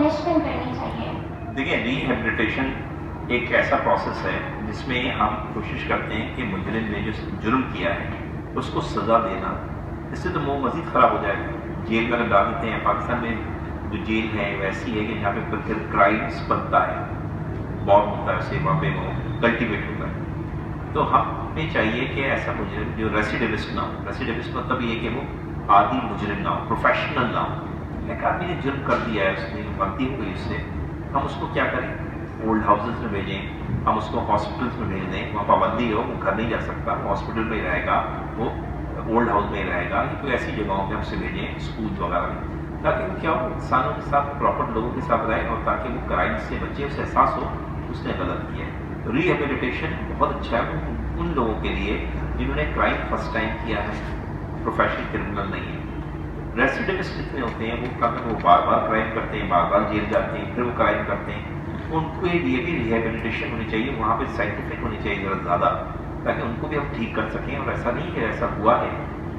Punishment करनी चाहिए? देखिए, रिहेबिलिटेशन एक ऐसा प्रोसेस है जिसमें हम कोशिश करते हैं कि मुजरिम ने जो जुर्म किया है उसको सज़ा देना, इससे तो वो मज़ीद ख़राब हो जाएगा। जेल में अगर डाल देते हैं, पाकिस्तान में जो जेल है वैसी है कि जहाँ पे फिर क्राइम्स बनता है, बहुत होता है, उससे वहाँ पे वो कल्टिवेट होता है। तो हमें चाहिए कि ऐसा मुजरिम जो रेसिडिविस्ट ना हो। रेसिडिविस्ट मतलब ये कि वो आदि मुजरिम ना हो, प्रोफेशनल ना हो। एक आदमी ने जुर्म कर दिया है, उसने गलती हो गई उससे, हम उसको क्या करें, ओल्ड हाउसेस में भेजें, हम उसको हॉस्पिटल्स में भेज दें, वहाँ पाबंदी हो, वो घर नहीं जा सकता, हॉस्पिटल में ही रहेगा, वो ओल्ड हाउस में ही रहेगा, या कोई ऐसी जगहों में हमसे भेजें, स्कूल वगैरह में, ताकि वो क्या हो, इंसानों के साथ, प्रॉपर लोगों के साथ रहे, और ताकि वो क्राइम से बचे, उसे एहसास हो उसने गलत किया है। तो रिहेबिलिटेशन बहुत अच्छा है उन लोगों के लिए जिन्होंने क्राइम फर्स्ट टाइम किया है, प्रोफेशनल क्रिमिनल नहीं है। रेसिडिविस्ट कितने होते हैं, वो बार बार क्राइम करते हैं, बार बार जेल जाते हैं, फिर वो क्राइम करते हैं, उनको लिए भी रिहेबिलिटेशन होनी चाहिए, वहाँ पे साइंटिफिक होनी चाहिए ज़रा ज़्यादा, ताकि उनको भी हम ठीक कर सकें। और ऐसा नहीं है, ऐसा हुआ है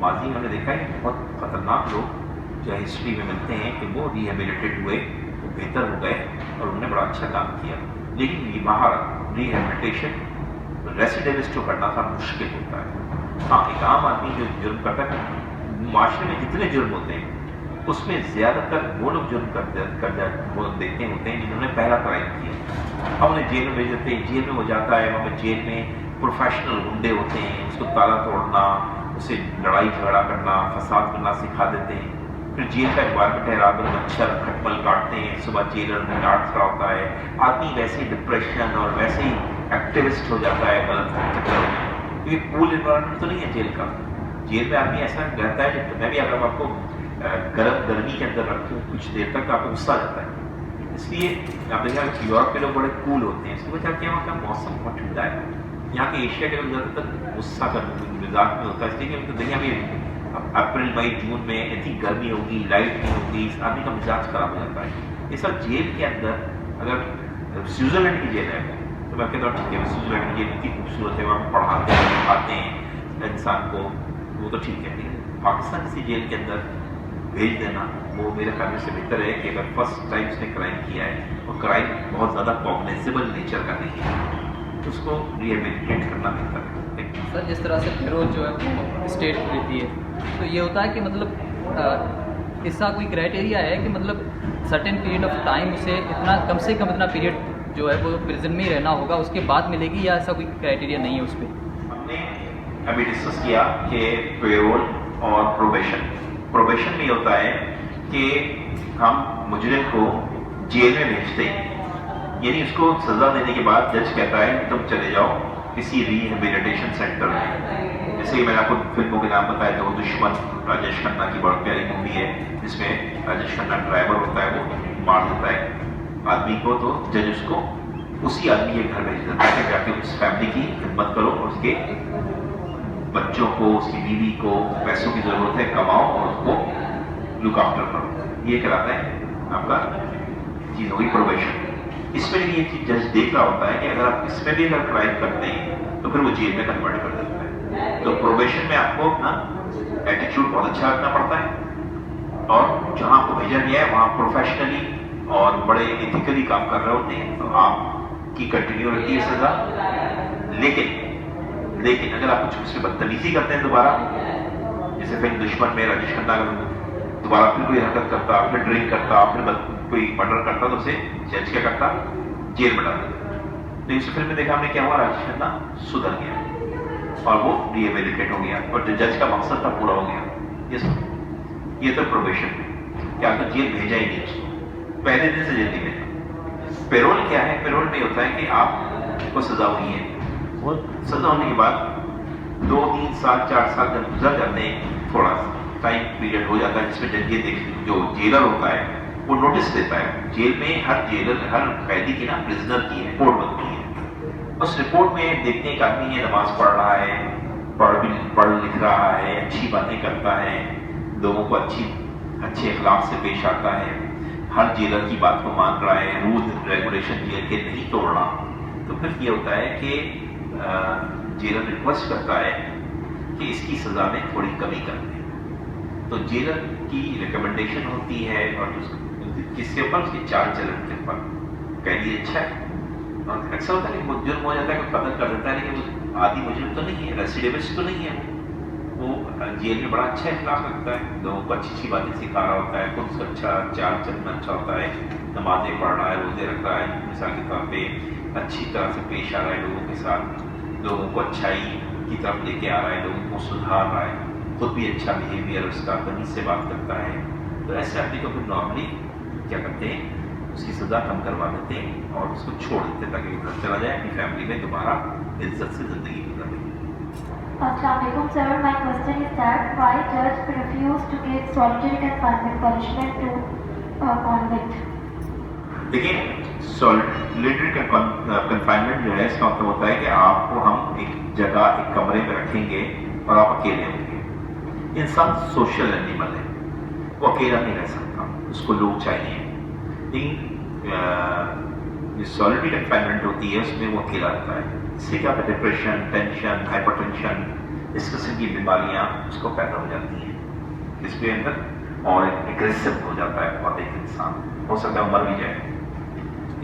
माजी में, हमने देखा है बहुत ख़तरनाक लोग जो हिस्ट्री में मिलते हैं कि वो रिहेबिलिटेट हुए, वो बेहतर हो गए और उन्होंने बड़ा अच्छा काम किया। लेकिन ये बाहर रिहेबिलिटेशन रेसिडिविस्ट जो करना था मुश्किल होता है। हाँ, एक आम आदमी जो जुर्म करता है, माशरे में जितने जुर्म होते हैं उसमें ज़्यादातर वो लोग जुर्म वो देखते होते हैं जिन्होंने पहला क्राइम किया। अब उन्हें जेल में भेज देते हैं, जेल में वो जाता है, वहाँ पर जेल में प्रोफेशनल गुंडे होते हैं, उसको ताला तोड़ना, उसे लड़ाई झगड़ा करना, फसाद करना सिखा देते हैं। फिर जेल का एनवायरमेंट है, रात में मच्छर खटमल काटते हैं, सुबह जेलर में डांट खड़ा होता है, आदमी वैसे ही डिप्रेशन और वैसे ही एक्टिविस्ट हो जाता है गलत चक्कर में। क्योंकि कूल एनवायरमेंट तो नहीं है जेल का। जेल में आदमी ऐसा रहता है कि मैं भी अगर आपको गर्मी के अंदर रखूँ कुछ देर तक तो आपको गुस्सा आ जाता है। इसलिए आप देखिए यूरोप के लोग बड़े कूल होते हैं, इसकी वजह क्या, वहाँ का मौसम बहुत ठंडा है। यहाँ के एशिया के लोग ज़्यादातर गुस्सा कर मिजाज में होता है, इसलिए कि दुनिया में अप्रैल मई जून में इतनी गर्मी होगी, लाइट नहीं होगी, इस आदमी का मिजाज खराब हो जाता है। ये सब जेल के अंदर, अगर स्विट्ज़रलैंड की जेल है तो मैं कहता हूँ ठीक है, स्विट्ज़रलैंड की जेल इतनी खूबसूरत है, वहाँ पढ़ाते हैं सिखाते हैं इंसान को, वो तो ठीक है। लेकिन पाकिस्तान किसी जेल के अंदर भेज देना वो मेरे ख्याल से बेहतर है कि अगर फर्स्ट टाइम उसने क्राइम किया है और क्राइम बहुत ज़्यादा कॉग्निजेबल नेचर का नहीं है, तो उसको रिहेबिलिटेट करना बेहतर है। सर, जिस तरह से पैरोल जो है वो स्टेट देती है, तो ये होता है कि मतलब इसका कोई क्राइटेरिया है कि मतलब सर्टेन पीरियड ऑफ टाइम उसे इतना कम से कम इतना पीरियड जो है वो प्रिजन में ही रहना होगा, उसके बाद मिलेगी, या ऐसा कोई क्राइटेरिया नहीं है उस पर? हमने अभी डिस्कस किया कि पेरोल और प्रोबेशन में होता है कि हम मुजरिम को जेल में भेजते हैं, यानी उसको सजा देने के बाद जज कहता है तुम चले जाओ किसी रिहेबिलिटेशन सेंटर में। जैसे कि मैंने आपको फिल्मों के नाम बताया, जो दुश्मन राजेश खन्ना की बहुत प्यारी मूवी है जिसमें राजेश खन्ना ड्राइवर होता है, वो मार देता है आदमी को, तो जज उसको उसी आदमी के घर भेज देता है कि जाके उस फैमिली की खिदमत करो और उसके बच्चों को, उसकी बीवी को पैसों की ज़रूरत है, कमाओ और उसको लुक आफ्टर करो। ये कहलाता है आपका चीज़ होगी प्रोबेशन। इसमें ये चीज़ जज देख रहा होता है कि अगर आप इसमें भी अगर क्राइम करते हैं तो फिर वो जेल में कन्वर्ट कर देता है। तो प्रोबेशन में आपको अपना एटीट्यूड बहुत अच्छा रखना पड़ता है, और जहाँ आपको भेजा गया है वहाँ प्रोफेशनली और बड़े एथिकली काम कर रहे होते हैं, तो आपकी कंटिन्यू रहती है सज़ा। लेकिन अगर आप कुछ उसमें बदतमीजी करते हैं दोबारा, जैसे फिर दुश्मन में राजेश खन्ना दोबारा फिर कोई हरकत करता, फिर ड्रिंक करता, फिर कोई मर्डर करता, तो उसे जज क्या करता, जेल में डाल देता। तो इस फिल्म में देखा हमने क्या हुआ, राजेश खन्ना सुधर गया और वो रिहेबिलिटेट हो गया, और जो जज का मकसद था पूरा हो गया। ये तो प्रोबेशन में क्या, तो जेल भेजा ही नहीं, पहले दिन से जेल नहीं भेजा। पेरोल क्या है, पेरोल में होता है कि आपको सजा हुई है, वो सजा होने के बाद 2, 3 साल 4 साल जब गुजर जाते हैं, थोड़ा टाइम पीरियड हो जाता है जिसमें जज ये जो जेलर होता है वो नोटिस देता है। जेल में हर कैदी की ना प्रिजनर की रिपोर्ट बनती है। उस रिपोर्ट में देखते हैं कि आदमी ये नमाज पढ़ रहा है, पढ़ लिख रहा है, अच्छी बातें करता है, लोगों को अच्छे अखलाक से पेश आता है, हर जेलर की बात को मान रहा है, रूल रेगुलेशन जेल के नहीं तोड़ रहा। तो फिर ये होता है कि जेलर रिक्वेस्ट करता है कि इसकी सजा में थोड़ी कमी कर दें। तो जेलर की रिकमेंडेशन होती है और किसके ऊपर, उसकी चाल चलन के ऊपर। कह दिए अच्छा है, और अक्सर होता है कि वो जुर्म हो जाता है कि कत्ल कर देता है, लेकिन वो आदि मुजरिम तो नहीं है, रेसिडिविस्ट तो नहीं है, वो जेल में बड़ा अच्छा इखलाक रखता है, लोगों को अच्छी अच्छी बातें सिखा रहा होता है, खुद से अच्छा चाल चलना अच्छा होता है, नमाजें पढ़ रहा है, रोजे रख रहा है, मिसाल के तौर पे अच्छी तरह से पेश आ रहा है लोगों के साथ, लोगों को अच्छाई की तरफ लेके आ रहा है, लोगों को सुधार रहा है, खुद भी अच्छा बिहेवियर उसका तमीज़ से बात करता है, तो ऐसे आदमी को फिर नॉर्मली क्या करते हैं, उसकी सज़ा कम करवा देते हैं और उसको छोड़ देते ताकि वो घर चला जाए, अपनी फैमिली में दोबारा इज्जत से ज़िंदगी गुजारे। Assalamualaikum sir, my question is that why judge refuse to give solitary confinement punishment to convict? देखिए, सॉलिटरी कन्फाइनमेंट जो है इसका मतलब होता है कि आपको हम एक जगह, एक कमरे में रखेंगे और आप अकेले होंगे। इंसान सोशल एनिमल है, वो अकेला नहीं रह सकता, उसको लोग चाहिए। लेकिन जो सॉलिटरी कन्फाइनमेंट होती है उसमें वो अकेला रहता है, इससे क्या होता है, डिप्रेशन, टेंशन, हाइपरटेंशन, इस किस्म की बीमारियां उसको पैदा हो जाती हैं इसके अंदर, और एग्रेसिव हो जाता है बहुत एक इंसान, हो सकता है मर भी जाए।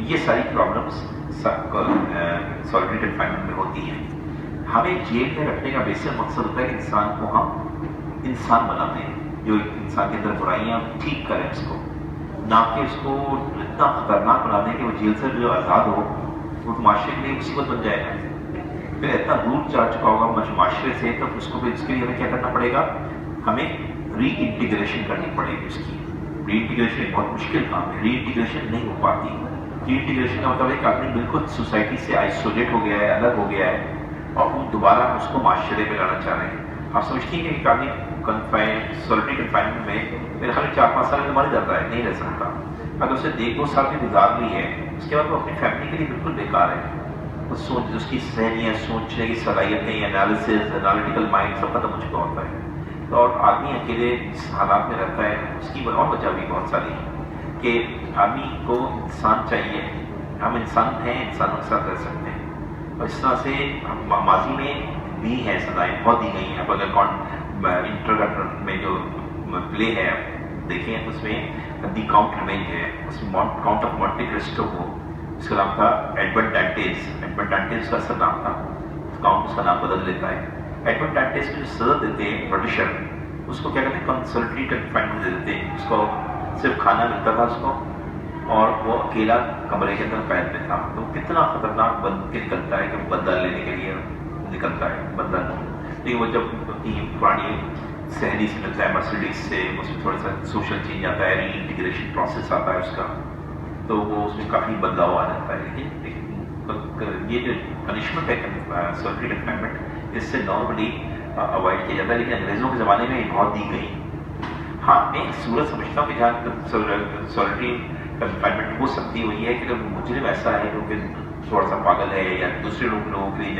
ये सारी प्रॉब्लम्स सॉलिटरी कन्फाइनमेंट में होती हैं। हमें जेल में रखने का बेसिक मकसद होता है कि इंसान को हम इंसान बनाते हैं, जो इंसान के अंदर बुराइयां ठीक करें उसको, ना कि उसको इतना खतरनाक बना दें कि वो जेल से जो आज़ाद हो वो माशरे के लिए मुसीबत बन जाएगा, फिर इतना दूर जा चुका होगा माशरे से, तो उसको फिर इसके लिए हमें क्या करना पड़ेगा, हमें री इंटीग्रेशन करनी पड़ेगी उसकी। री इंटीग्रेशन एक बहुत मुश्किल काम है, री इंटीग्रेशन नहीं हो पाती। री इंटीग्रेशन का मतलब है कि आदमी बिल्कुल सोसाइटी से आइसोलेट हो गया है, अलग हो गया है, और वो दोबारा उसको माशरे में लाना चाह रहे हैं। आप समझती हैं कि एक आदमी सॉलिटरी कन्फाइनमेंट में मेरे ख्याल 4-5 साल में मर जाता है, नहीं रह सकता। अगर उसे 1-2 साल की गुजार ली है, उसके बाद वो अपनी फैमिली के लिए बिल्कुल बेकार है, उसकी सहनियाँ, सोचने की सलाहियतें, एनालिसिस, एनालिटिकल माइंड सब खत्म हो चुका होता है। तो और आदमी अकेले जिस हालात में रहता है, उसकी और वजह भी बहुत सारी है कि आदमी को इंसान चाहिए, हम इंसान हैं, इंसानों के साथ रह सकते हैं, और इस तरह से माजी में भी हैं सदाएँ बहुत दी गई हैं। अब अगर इंटरगेटर में जो प्ले है देखें, उसमें दी काउंट रिमेंज है, उसमें काउंट ऑफ मॉन्टे क्रिस्टो को, उसका नाम था एडवर्ड डांटेस का असर नाम था, काउंट उसका नाम बदल लेता है। एडवर्ड डांटेस को जो सजा देते हैं ब्रिटिशर, उसको क्या कहते हैं, कंसोलिटरी कन्फाइनमेंट दे देते हैं, उसको सिर्फ खाना मिलता था उसको, और वो अकेला कमरे के अंदर कैद में था। तो कितना खतरनाक बन के निकलता है कि वो बदला लेने के लिए निकलता है, बदला लेकिन वो जब अपनी पुरानी सहरी से मिलता है, मर्सिडीज से, उसमें थोड़ा सा सोशल चेंज आता है, री इंटीग्रेशन प्रोसेस आता है उसका, तो वो उसमें काफ़ी बदलाव आ जाता है। लेकिन ये जो पनिशमेंट है सॉलिटरी कन्फाइनमेंट, इससे नॉर्मली अवॉइड किया जाता है, लेकिन अंग्रेज़ों के ज़माने में बहुत दी गई। हाँ, मैं एक सूरत समझता हूँ कि जहाँ सॉलिटरी कन्फाइनमेंट हो सकती है वो ये है कि जब मुजरिम ऐसा है जो कि थोड़ा सा पागल है, या दूसरे लोगों के लिए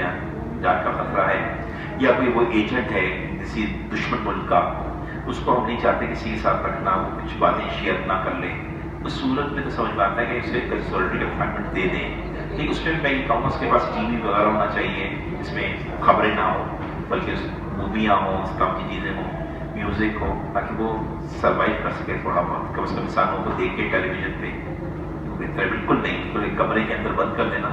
जान का खतरा है, या कोई वो एजेंट है किसी दुश्मन मुल्क का, उसको हम नहीं चाहते किसी के साथ रखना, वो कुछ बातें शेयर ना कर ले, उस सूरत में तो समझ में आता है कि उसे सॉलिटरी कन्फाइनमेंट दे दें। लेकिन उसमें मैं ये कहूँगा उसके पास टीवी वगैरह होना चाहिए, जिसमें खबरें ना हो, बल्कि मूवियाँ हों, इस काम की चीज़ें हों, म्यूज़िक हो, ताकि वो सर्वाइव कर सके थोड़ा बहुत। कम से कम इंसानों को देख के टेलीविजन पे बेहतर, बिल्कुल नहीं, बिल्कुल एक कमरे के अंदर बंद कर देना,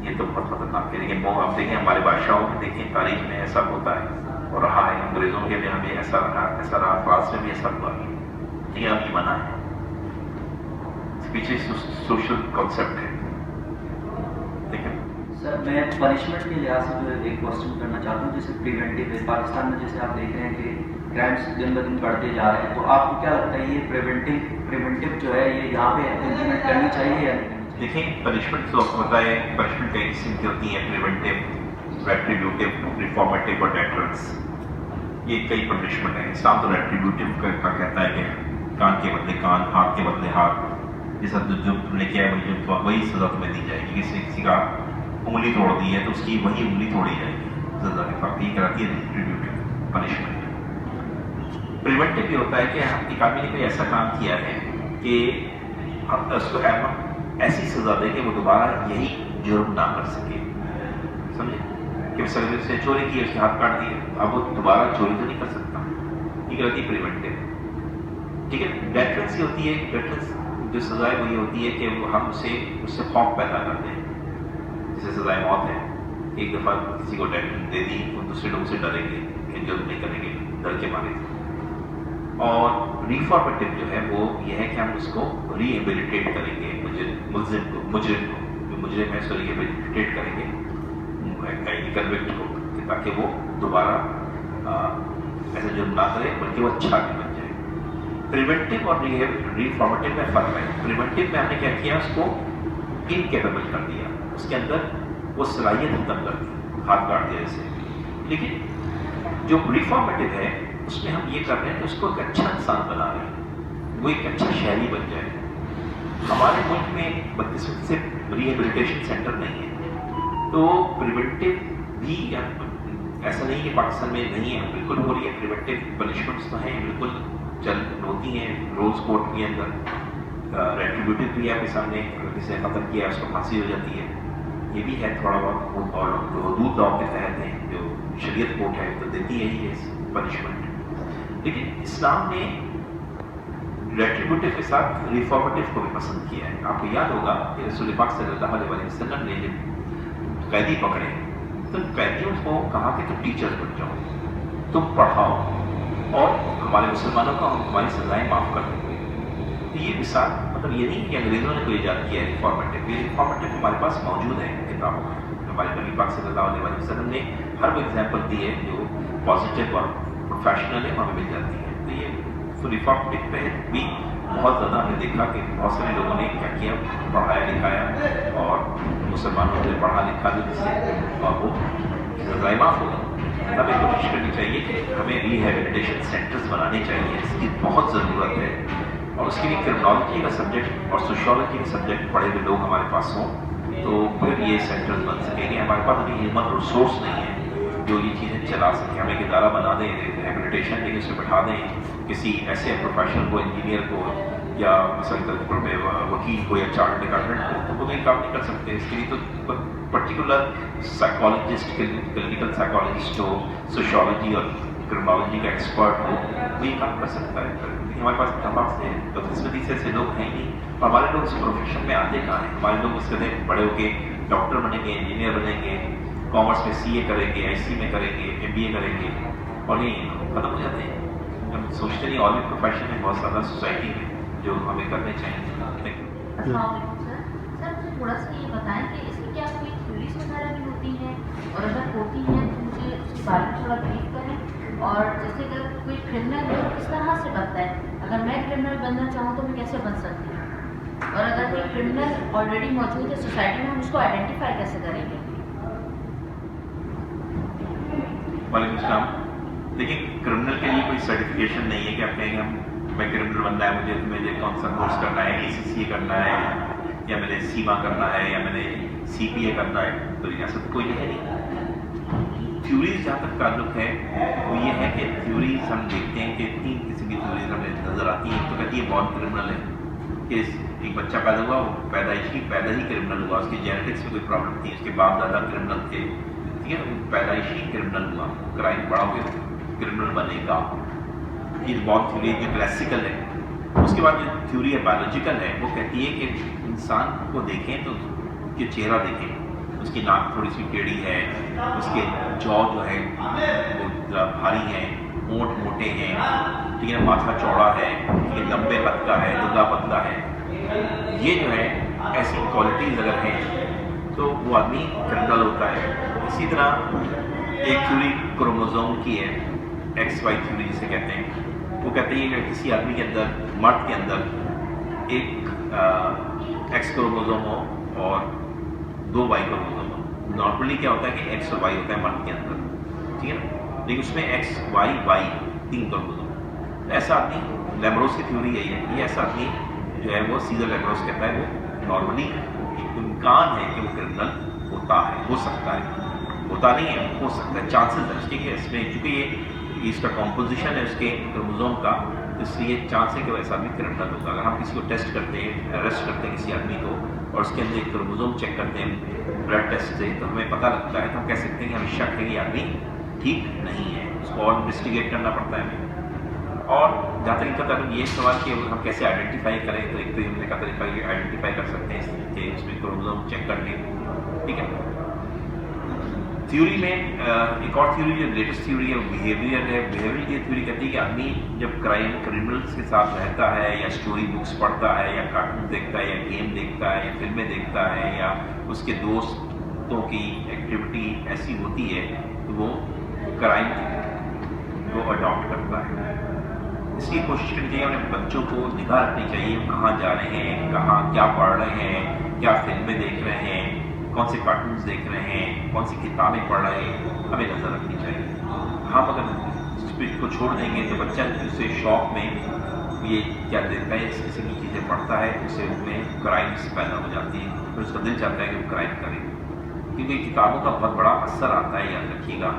ये तो बहुत खतरनाक है। लेकिन वो आप देखें हमारे बादशाहों में देखें, तारीख में ऐसा होता है और रहा है, अंग्रेज़ों के यहाँ भी ऐसा रहा, फ्रांस में भी ऐसा हुआ, लेकिन अब ये मना है, पीछे सोशल कॉन्सेप्ट है। ठीक है सर, मैं पनिशमेंट के लिहाज से जो एक क्वेश्चन करना चाहता हूँ, जैसे प्रिवेंटिव है, पाकिस्तान में जैसे आप देख रहे हैं कि क्राइम्स दिन ब दिन बढ़ते जा रहे हैं, तो आपको क्या लगता है ये प्रिवेंटिव जो है ये यहाँ पे इम्प्लीमेंट करनी चाहिए या नहीं? देखिए, पनिशमेंट तो आपको पता है, पनिशमेंट कई किस्म की होती है, प्रिवेंटिव, रेट्रीब्यूटिव, रिफॉर्मेटिव और डेटरेंस, ये कई पनिशमेंट है। इस्लाम तो रेट्रीब्यूटिव का कहता है कि कान के बदले कान, हाथ के बदले हाथ, जैसा जो तुमने किया है वही सजा तुम्हें दी जाएगी। किसी का उंगली तोड़ दी है तो उसकी वही उंगली तोड़ी जाएगी सजा के साथ, ये कराती है रेट्रीब्यूटिव पनिशमेंट। प्रिवेंटिव भी होता है कि एक आदमी ने कोई ऐसा काम किया है कि हम उसको ऐसी सजा दें कि वो दोबारा यही जुर्म ना कर सके, समझे, कि मिसाल से चोरी की, उसके हाथ काट दिए, अब वो दोबारा चोरी तो नहीं कर सकता, ये कहती है प्रिवेंटिव। ठीक है, डेटरेंस ये होती है, डेटरेंस جو سزا ہے وہ یہ ہوتی ہے کہ ہم اس سے خوف پیدا کرتے ہیں. جیسے سزائے موت ہے, ایک دفعہ کسی کو ڈیتھ دے دی وہ دوسرے لوگ سے ڈریں گے کہ جرم نہیں کریں گے ڈر کے مارے. اور ریفارمیٹو جو ہے وہ یہ ہے کہ ہم اس کو ری ایبیلیٹیٹ کریں گے, مجرم کو جو مجرم ہے اس کو ری ایبیلیٹیٹ کریں گے کنوکٹ کو, تاکہ وہ دوبارہ ایسا جرم نہ کرے بلکہ وہ اچھا بھی بن جائے. پریونٹیو اور ریفارمیٹو میں فرق ہے. پریونٹیو میں ہم نے کیا کیا, اس کو انکیپیبل کر دیا, اس کے اندر وہ صلاحیت ختم کر دی, ہاتھ کاٹ دیا اسے. لیکن جو ریفارمیٹو ہے اس میں ہم یہ کر رہے ہیں کہ اس کو ایک اچھا انسان بنا رہے ہیں, وہ ایک اچھا شہری بن جائے. ہمارے ملک میں بدقسمتی سے ریہیبلیٹیشن سینٹر نہیں ہے, تو پریونٹیو بھی ایسا نہیں کہ پاکستان میں نہیں ہے, بالکل ہو رہی ہے. پریونٹیو پنشمنٹس تو ہیں, بالکل چل ہوتی ہیں رولز کوڈ کے اندر. ریٹریبیوٹیو بھی آپ کے سامنے, اگر کسی نے قتل کیا اس کو پھانسی ہو جاتی ہے, یہ بھی ہے تھوڑا بہت. اور حدود داؤ کے تحت ہیں, جو شریعت کوڈ ہے تو دیتی ہے یہ پنشمنٹ. لیکن اسلام نے ریٹریبیوٹیو کے ساتھ ریفارمیٹیو کو بھی پسند کیا ہے. آپ کو یاد ہوگا کہ رسول پاک صلی اللہ علیہ وسلم نے جب قیدی پکڑے تو قیدیوں کو کہا کہ تم ٹیچر بن جاؤ, تم پڑھاؤ اور ہمارے مسلمانوں کا ہماری سزائیں معاف کر دو. تو یہ مثال مطلب یہ نہیں کہ انگریزوں نے کوئی ایجاد کیا ہے ریفارمیٹیو. یہ ریفارمیٹیو ہمارے پاس موجود ہے کتابوں میں. ہمارے نبی پاک صلی اللہ علیہ وسلم نے ہر وہ ایگزامپل دی ہے جو پازیٹیو اور پروفیشنل ہے, ہمیں مل جاتی ہے. تو یہ ریفارمیٹیو پہ بھی بہت زیادہ ہم نے دیکھا کہ بہت سارے لوگوں نے کیا کیا, پڑھایا لکھایا اور مسلمانوں نے پڑھا لکھا بھی جس سے, اور وہ سزائیں معاف ہو گئی. ہمیں کوشش کرنی چاہیے کہ ہمیں ریہیبلیٹیشن سینٹرز بنانے چاہیے, اس کی بہت ضرورت ہے. اور اس کے لیے کرمنالوجی کا سبجیکٹ اور سوشیولوجی کا سبجیکٹ پڑھے ہوئے لوگ ہمارے پاس ہوں تو پھر یہ سینٹرز بن سکیں گے. ہمارے پاس ابھی ہیومن ریسورس نہیں ہے جو یہ چیزیں چلا سکیں. ہمیں ایک ادارہ بنا دیں ریہیبلیٹیشن کے, اس میں بٹھا دیں کسی ایسے پروفیشنل کو, انجینئر کو یا مثلاً وکیل کو یا چارٹرڈ اکاؤنٹنٹ کو, تو وہ یہ کام نہیں کر سکتے. اس کے لیے تو پرٹیکولر سائیکالوجسٹ, کلینکل سائیکالوجسٹ ہو, سوشیولوجی اور کرمنالوجی کا ایکسپرٹ ہو, وہ یہ کام کر سکتا ہے. ہمارے پاس دماغ سے بدقسمتی سے ایسے لوگ ہیں نہیں, اور ہمارے لوگ اس پروفیشن میں آتے کہاں ہیں. ہمارے لوگ اس کے بڑے ہو کے ڈاکٹر بنیں گے, انجینئر بنیں گے, کامرس میں CA کریں گے, IC میں کریں گے, MBA کریں گے, اور یہ ختم ہو جاتے ہیں. ہم سوچتے نہیں, اور بھی پروفیشن ہے بہت زیادہ سوسائٹی میں جو ہمیں کرنے چاہیے. السلام علیکم سر. سر مجھے تھوڑا سا یہ بتائیں کہ اس کی کیا کوئی تھیوریز وغیرہ بھی ہوتی ہیں, اور اگر ہوتی ہیں تو مجھے اس کے بارے میں تھوڑا بریف کریں. اور جیسے کہ کوئی کرمنل ہے کس طرح سے بنتا ہے, اگر میں کرمنل بننا چاہوں تو میں کیسے بن سکتی ہوں, اور اگر کوئی کرمنل آلریڈی موجود ہے سوسائٹی میں, ہم اس کو آئیڈینٹیفائی کیسے کریں گے؟ وعلیکم السلام. دیکھیں, کرمنل کے لیے کوئی سرٹیفکیشن نہیں ہے کہ آپ کہیں میں کرمنل بننا ہے, مجھے کون سا کورس کرنا ہے, ACCA کرنا ہے, یا میں نے سیما کرنا ہے, یا میں نے CPA کرنا ہے. تو ریاست کوئی ہے نہیں. تھیوریز جہاں تک تعلق ہے وہ یہ ہے کہ تھیوریز ہم دیکھتے ہیں کہ 3 قسم کی تھیوریز ہمیں نظر آتی ہیں. تو کہتی ہے بورن کرمنل ہے, کہ ایک بچہ پیدا ہوا, وہ پیدا ہی کرمنل ہوا, اس کی جینیٹکس میں کوئی پرابلم تھی, اس کے باپ دادا کرمنل تھے, ٹھیک ہے, وہ پیدائشی کرمنل ہوا, کرائم بڑا ہو گیا, کرمنل بنے گا. یہ بورن تھیوری جو کلاسیکل ہے. اس کے بعد جو تھیوری ہے بایولوجیکل ہے, وہ کہتی ہے کہ انسان کو دیکھیں تو اس کے چہرہ دیکھیں, اس کی ناک تھوڑی سی ٹیڑھی ہے, اس کے جو ہے وہ بھاری ہیں, ہونٹ موٹے ہیں, ٹھیک ہے, ماتھا چوڑا ہے, ٹھیک ہے, لمبے قد کا ہے, دبلا پتلا ہے. یہ جو ہے ایسی کوالٹیز اگر ہیں تو وہ آدمی کرمنل ہوتا ہے. اسی طرح ایک تھیوری کروموزوم کی ہے, XY تھیوری جسے کہتے ہیں. وہ کہتے ہیں کہ کسی آدمی کے اندر, مرد کے اندر ایک X کروموزوم ہو اور 2 Y کروموزوم ہو. نارملی کیا ہوتا ہے کہ X اور Y ہوتا ہے مرد کے اندر, ٹھیک ہے نا, لیکن اس میں X Y Y 3 کروموزوم. ایسا آدمی, لیبروس کی تھیوری یہی ہے, یہ ایسا آدمی جو ہے وہ سیزر لیبروس کہتا ہے, وہ نارملی امکان ہے کہ وہ کرمنل ہوتا ہے, ہو سکتا ہے, ہوتا نہیں ہے, ہو سکتا ہے, چانسز ہے. ٹھیک ہے, اس میں چونکہ یہ اس کا کمپوزیشن ہے اس کے کروموزوم کا, اس لیے چانس ہے کہ وہ ایسا آدمی کرمنل ہوگا. اگر ہم کسی کو ٹیسٹ کرتے ہیں, اریسٹ کرتے ہیں کسی آدمی کو, اور اس کے اندر ایک کروموزوم چیک کرتے ہیں بلڈ ٹیسٹ سے, تو ہمیں پتہ لگتا ہے, تو ہم کہہ سکتے ہیں کہ ہمیں شک ہے کہ یہ آدمی ٹھیک نہیں ہے. اس کو اور انویسٹیگیٹ کرنا پڑتا ہے ہمیں. اور جہاں تک ان کا تعلق یہ سوال کہ ہم کیسے آئیڈینٹیفائی کریں، تو ایک تو ہم نے کہا طریقہ یہ آئیڈینٹیفائی کر سکتے ہیں کہ اس میں کروموزوم چیک کر لیں، ٹھیک ہے. تھیوری میں ایک اور تھیوری جو لیٹسٹ تھیوری ہے وہ بیہیویئر ہے. بیہیویئر کی تھیوری کہتی ہے کہ آدمی جب کرمنلس کے ساتھ رہتا ہے یا اسٹوری بکس پڑھتا ہے یا کارٹون دیکھتا ہے یا گیم دیکھتا ہے یا فلمیں دیکھتا ہے یا اس کے دوستوں کی ایکٹیویٹی ایسی ہوتی ہے تو وہ کرائم کو اڈاپٹ کرتا ہے. اس کی کوشش کرنی چاہیے اپنے بچوں کو نگاہ رکھنی چاہیے کہاں جا رہے ہیں، کہاں کیا پڑھ رہے ہیں، کیا فلمیں دیکھ رہے ہیں، کون سے کارٹونز دیکھ رہے ہیں، کون سی کتابیں پڑھ رہے ہیں، ہمیں نظر رکھنی چاہیے. ہم اگر اس کو چھوڑ دیں گے تو بچہ اسے شوق میں یہ کیا دیکھتا ہے، اس قسم کی چیزیں پڑھتا ہے، اس سے ان میں کرائمس پیدا ہو جاتی ہیں، پھر اس کا دل چاہتا ہے کہ وہ کرائم کرے. کیونکہ کتابوں کا بہت بڑا اثر آتا ہے، یاد رکھیے گا،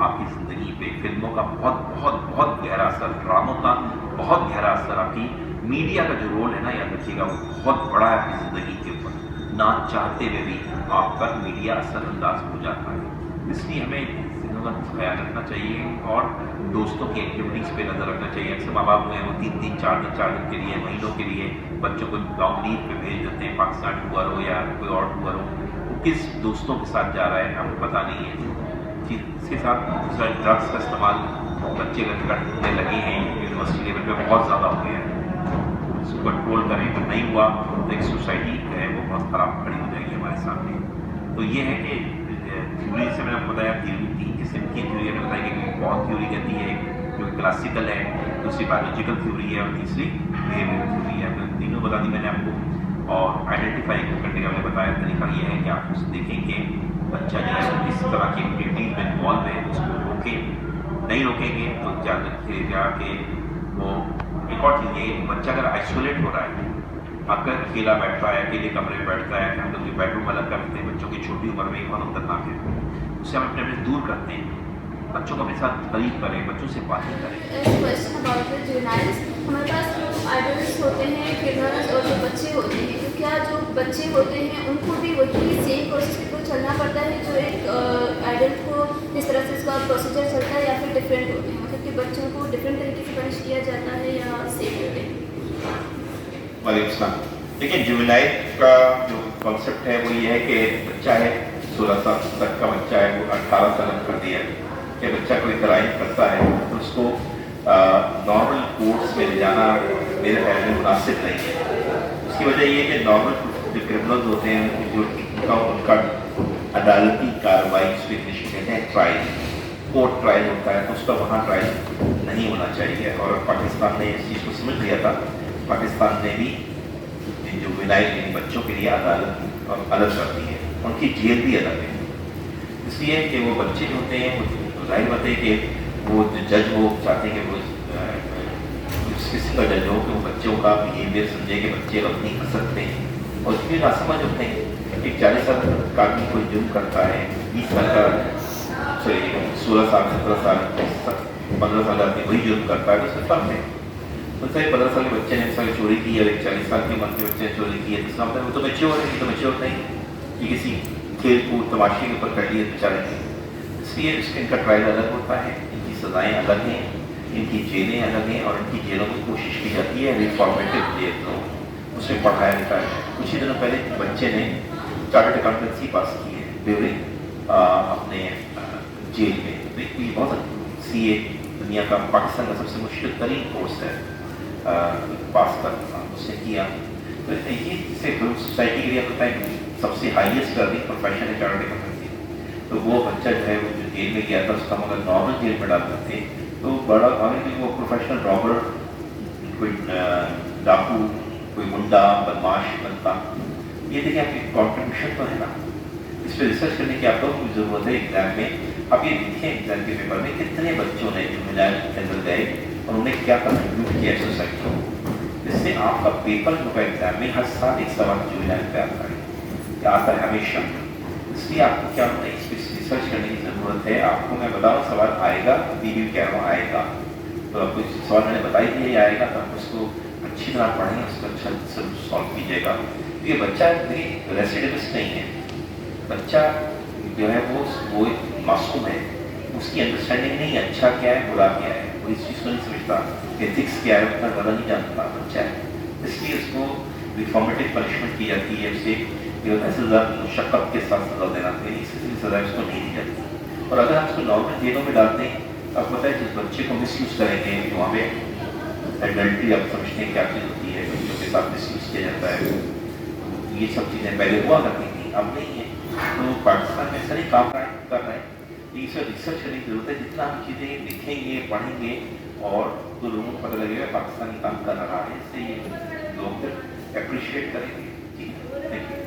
آپ کی زندگی پہ. فلموں کا بہت بہت بہت گہرا اثر، ڈراموں کا بہت گہرا اثر، آپ کی میڈیا کا جو رول ہے نا، یاد رکھیے گا وہ بہت بڑا ہے آپ کی زندگی کے اوپر. نہ چاہتے ہوئے بھی آپ پر میڈیا اثر انداز ہو جاتا ہے. اس لیے ہمیں چیزوں کا خیال رکھنا چاہیے اور دوستوں کی ایکٹیویٹیز پہ نظر رکھنا چاہیے. اکثر ماں باپ ہوئے ہیں وہ 3 4 دن کے لیے، مہینوں کے لیے بچوں کو لانگ لیو پہ بھیج دیتے ہیں. پاکستان ٹور ہو یا کوئی اور ٹور ہو، وہ کس دوستوں کے ساتھ جا رہا ہے ہمیں پتہ نہیں ہے. اس کے ساتھ دوسرا ڈرگس کا استعمال بچے کرنے لگے ہیں یونیورسٹی لیول پہ بہت زیادہ ہو گیا ہے. اس کو کنٹرول کریں تو نہیں ہوا تو ایک سوسائٹی ہے وہ بہت خراب کھڑی ہو جائے گی ہمارے سامنے. تو یہ ہے کہ تھیوری سے میں نے بتایا تھیوری 3 قسم کی تھیوری نے بتائی کہ بہت تھیوری کہتی ہے جو کلاسیکل ہے، دوسری بایولوجیکل تھیوری ہے اور تیسری بیہیویئر تھیوری ہے. تینوں بتا دی میں نے آپ کو. اور آئیڈینٹیفائی کرنے کا میں نے بتایا طریقہ یہ ہے کہ آپ اس دیکھیں کہ بچہ جو ہے کس طرح کی ایکٹیویٹیز میں انوالو ہے، اس کو روکیں. نہیں روکیں گے تو یاد رکھیے گا کہ وہ ایک اور چیز یہ بچہ اگر آئسولیٹ ہو رہا ہے، اگر اکیلا بیٹھتا ہے، اکیلے کمرے میں بیٹھتا ہے، کہ ہم لوگ بیڈ روم الگ کرتے ہیں بچوں کی چھوٹی عمر میں بہت خطرناک ہے، اس سے ہم اپنے دور کرتے ہیں. بچوں کو اپنے ساتھ قریب کریں، بچوں سے باتیں کریں. ہمارے پاس جو آئیڈلس ہوتے ہیں کرنلز اور جو بچے ہوتے ہیں، تو کیا جو بچے ہوتے ہیں ان کو بھی وہی سیم پروسیس کے تھرو چلنا پڑتا ہے جو ایک ایڈلٹ کو جس طرح سے اس کا پروسیجر چلتا ہے، یا پھر ڈفرینٹ ہوتے ہیں، مطلب کہ بچوں کو ڈفرینٹ طریقے سے پنش کیا جاتا ہے یا سیم ہوتے ہیں؟ وعلیکم السلام. دیکھیں جوینائل کا جو کانسیپٹ ہے وہ یہ ہے کہ بچہ ہے 16 سال تک کا بچہ ہے، وہ 18 سال کر دیا کہ بچہ کوئی کرائم کرتا ہے تو اس کو نارمل کورٹس میں لے جانا میرے خیال میں مناسب نہیں ہے. اس کی وجہ یہ ہے کہ نارمل جو کرمنلز ہوتے ہیں ان کا عدالتی کارروائی اس کو انگلش میں کہتے ہیں ٹرائل، کورٹ ٹرائل ہوتا ہے تو اس کا وہاں ٹرائل نہیں ہونا چاہیے. اور پاکستان نے اس چیز کو سمجھ لیا تھا. پاکستان نے بھی جو ولایت بچوں کے لیے عدالت اور الگ کرتی ہے، ان کی جیل بھی الگ ہے. اس لیے کہ وہ بچے جو ہوتے ہیں وہ ظاہر بات ہے کہ وہ جو جج وہ چاہتے ہیں کہ وہ اس قسم کا جج ہو کہ وہ بچوں کا بیہیویئر سمجھے کہ بچے غلطی کر سکتے ہیں. اور اس لیے نہ سمجھ ہوتے ہیں کہ 40 سال کا آدمی کوئی جرم کرتا ہے، 20 سال کا 16 سال 17 سال 15 سال آدمی وہی جرم کرتا ہے، تو اس میں فرق ہے. تو صحیح 15 سال کے بچے نے مثال چوری کی ہے اور ایک 40 سال کی عمر کے بچے نے چوری کی ہے، تو اس کا مطلب وہ تو میچور ہے، یہ تو میچور نہیں کہ کسی کھیل کود تماشے کے اوپر کر لیے بیچارے. اس لیے اس کے ان کا ٹرائل الگ ہوتا ہے، ان کی سزائیں الگ ہیں، ان کی جیلیں الگ ہیں، اور ان کی جیلوں میں کوشش کی جاتی ہے ریفارمیٹو جیل تو اس میں پڑھایا جاتا ہے. کچھ ہی دنوں پہلے بچے نے چارٹرڈ اکاؤنٹنسی پاس کی ہے بیورنگ اپنے جیل میں. یہ بہت سی اے دنیا کا پاکستان کا سب سے مشکل ترین کورس ہے پاس کرنا، اس نے کیا. تو یہ سے سوسائٹی کے لیے ہوتا ہے سب سے ہائیسٹ لرننگ پروفیشن ہے چارٹرڈ اکاؤنٹنسی. تو وہ بچہ جو ہے وہ جو جیل میں گیا تھا اس کا مگر نارمل جیل میں ڈالتے تھے تو بڑا وہ پروفیشنل رابر، کوئی ڈاکو، کوئی منڈا بدماش بنتا. یہ دیکھیں آپ کی کانٹریبیوشن تو ہے نا، اس پہ ریسرچ کرنے کی آپ لوگوں کی ضرورت ہے. ایگزام میں آپ یہ دیکھیں ایگزام کے پیپر میں کتنے بچوں نے جو ملائل کے اندر گئے اور انہوں نے کیا کنٹریبیوٹ کیا سوسائٹی کو. اس سے آپ کا پیپر جو ہے ایگزام میں ہر سال ایک سوال جو ملائل پہ آتا ہے، آتا ہے ہمیشہ. اس لیے آپ کو کیا ہوتا ہے اس پہ ریسرچ کرنے کی ضرورت ہے. آپ کو میں بتاؤں سوال آئے گا، ابھی بھی کہہ رہا ہوں آئے گا، تو آپ کو سوال میں نے بتائی دیا یہ آئے گا تو آپ اس کو اچھی طرح پڑھیں، اس کو اچھا سالو کیجیے گا. یہ بچہ ریسیڈیوسٹ نہیں ہے، بچہ جو ہے وہ معصوم ہے، اس کی انڈرسٹینڈنگ نہیں اچھا کیا ہے برا کیا ہے، وہ اس چیز کو نہیں سمجھتا. एथिक्स क्या है उतना ज़्यादा नहीं जानता बच्चा है, इसलिए उसको रिफॉर्मेटिव पनिशमेंट की जाती है, उसे ये होता है सज़ा मुशक्क़त के साथ सज़ा देना चाहिए, इसलिए सज़ा उसको नहीं दी जाती। और अगर हम उसको नॉर्मल जेलों में डालते हैं, आपको पता है जिस बच्चे को मिसयूज़ करेंगे वहाँ पे एडल्ट्री आप समझते हैं क्या चीज़ होती है, बच्चों के साथ मिसयूज़ किया जाता है, ये सब चीज़ें पहले हुआ करती थी, अब नहीं है। तो पाकिस्तान में ऐसा नहीं काम कर रहा है, इस पर रिसर्च करने की जरूरत है। जितना हम चीज़ें लिखेंगे पढ़ेंगे और तो लोगों को पता लगेगा पाकिस्तानी काम कर रहा है, इससे ये लोग अप्रिशिएट करेंगे। जी थैंक यू।